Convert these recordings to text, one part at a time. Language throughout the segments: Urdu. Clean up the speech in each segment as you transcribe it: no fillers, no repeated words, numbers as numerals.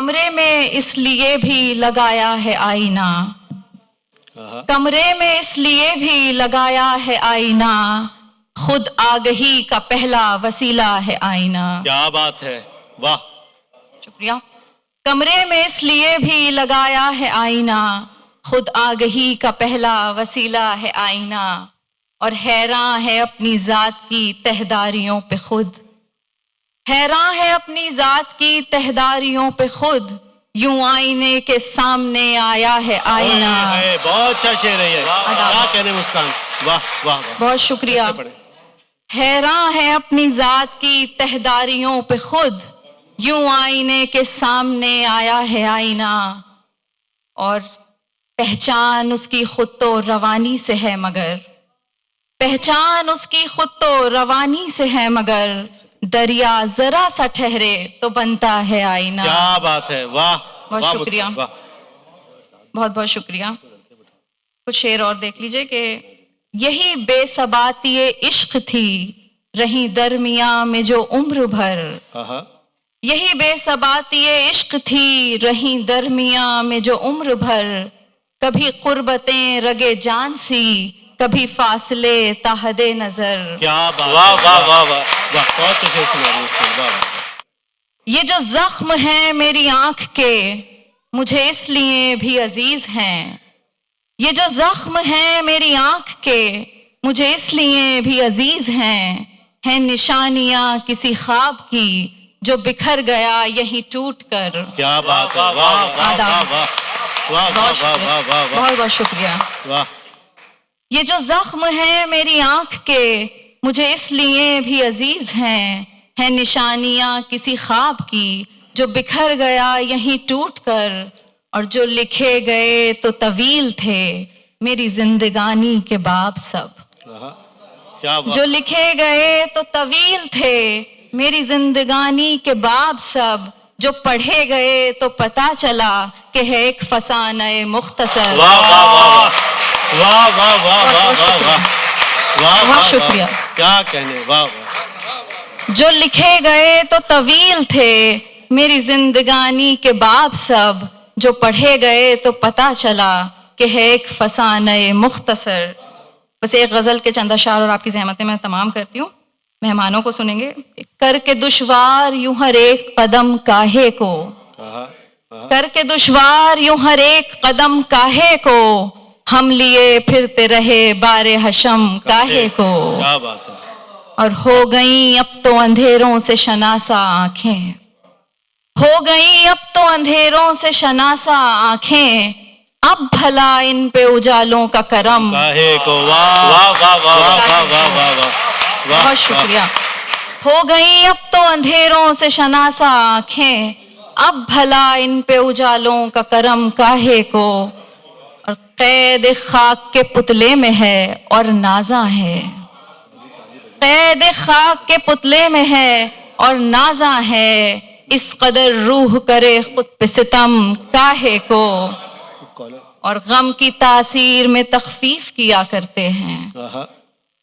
کمرے میں اس لیے بھی لگایا ہے آئینہ، کمرے میں اس لیے بھی لگایا ہے آئینہ، خود آگہی کا پہلا وسیلہ ہے آئینہ۔ کیا بات ہے، واہ! شکریہ۔ کمرے میں اس لیے بھی لگایا ہے آئینہ، خود آگہی کا پہلا وسیلہ ہے آئینہ، اور حیراں ہے اپنی ذات کی تہداریوں پہ خود، حیراں ہے اپنی ذات کی تہداریوں پہ خود، یوں آئینے کے سامنے آیا ہے آئینہ۔ بہت اچھا شعر ہے یہ، کیا کہنے مسکان، واہ واہ واہ! بہت شکریہ۔ حیراں ہے اپنی ذات کی تہداریوں پہ خود، یوں آئینے کے سامنے آیا ہے آئینہ، اور پہچان اس کی خود تو روانی سے ہے مگر، پہچان اس کی خود تو روانی سے ہے مگر، دریا ذرا سا ٹھہرے تو بنتا ہے آئینہ۔ کیا بات ہے، واہ! بہت واہ شکریہ، مسکان، واہ! بہت بہت شکریہ۔ کچھ شعر اور دیکھ لیجئے کہ یہی بے ثباتی عشق تھی رہی درمیاں میں جو عمر بھر، یہی بے ثباتی عشق تھی رہی درمیاں میں جو عمر بھر، کبھی قربتیں رگے جان سی، کبھی فاصلے تا حد نظر۔ کیا بات ہے، واہ واہ واہ واہ! بہت اچھے سنا رہے ہیں، واہ! یہ جو زخم ہیں میری آنکھ کے مجھے اس لیے بھی عزیز ہیں، یہ جو زخم ہیں میری آنکھ کے مجھے اس لیے بھی عزیز ہیں نشانیاں کسی خواب کی جو بکھر گیا یہیں ٹوٹ کر۔ کیا بات ہے، واہ واہ واہ واہ! واہ واہ واہ واہ! بہت بہت شکریہ۔ واہ! یہ جو زخم ہے میری آنکھ کے مجھے اس لیے بھی عزیز ہیں نشانیاں کسی خواب کی جو بکھر گیا یہیں ٹوٹ کر، اور جو لکھے گئے تو طویل تھے میری زندگانی کے باب سب، کیا بات! جو لکھے گئے تو طویل تھے میری زندگانی کے باب سب، جو پڑھے گئے تو پتا چلا کہ ہے ایک فسانہ مختصر۔ واہ واہ واہ واہ واہ واہ واہ واہ واہ! واہ بہت شکریہ۔ کیا کہنے، واہ واہ! جو لکھے گئے تو طویل تھے میری زندگانی کے باب سب، جو پڑھے گئے تو پتا چلا کہ ہے ایک فسانہ مختصر۔ بس ایک غزل کے چند اشعار اور آپ کی زحمت میں تمام کرتی ہوں، مہمانوں کو سنیں گے۔ کر کے دشوار یوں ہر ایک قدم کاہے کو، کر کے دشوار یوں ہر ایک قدم کاہے کو، ہم لیے پھرتے رہے بار حشم کاہے کو، کیا بات ہے! اور ہو گئیں اب تو اندھیروں سے شناسا آنکھیں، ہو گئیں اب تو اندھیروں سے شناسا آنکھیں، اب بھلا ان پہ اجالوں کا کرم کاہے کو، واہ واہ واہ واہ واہ واہ واہ واہ! بہت شکریہ۔ ہو گئیں اب تو اندھیروں سے شناسا آنکھیں، اب بھلا ان پہ اجالوں کا کرم کاہے کو، اور قید خاک کے پتلے میں ہے اور نازاں ہے، قید خاک کے پتلے میں ہے اور نازاں ہے، اس قدر روح کرے خود پہ ستم کاہے کو، اور غم کی تاثیر میں تخفیف کیا کرتے ہیں،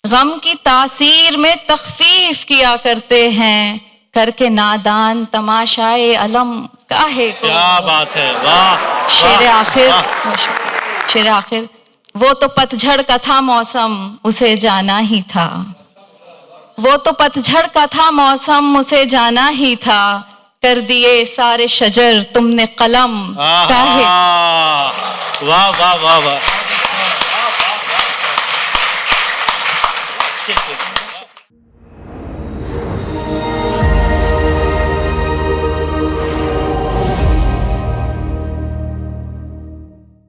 غم کی تاثیر میں تخفیف کیا کرتے ہیں، کر کے نادان تماشائے علم کاہے کو۔ کیا بات ہے، واہ! شعر آخر، شعر آخر، وہ تو پتجھڑ کا تھا موسم اسے جانا ہی تھا، وہ تو پتجھڑ کا تھا موسم اسے جانا ہی تھا، کر دیے سارے شجر تم نے قلم کاہے۔ واہ واہ واہ واہ!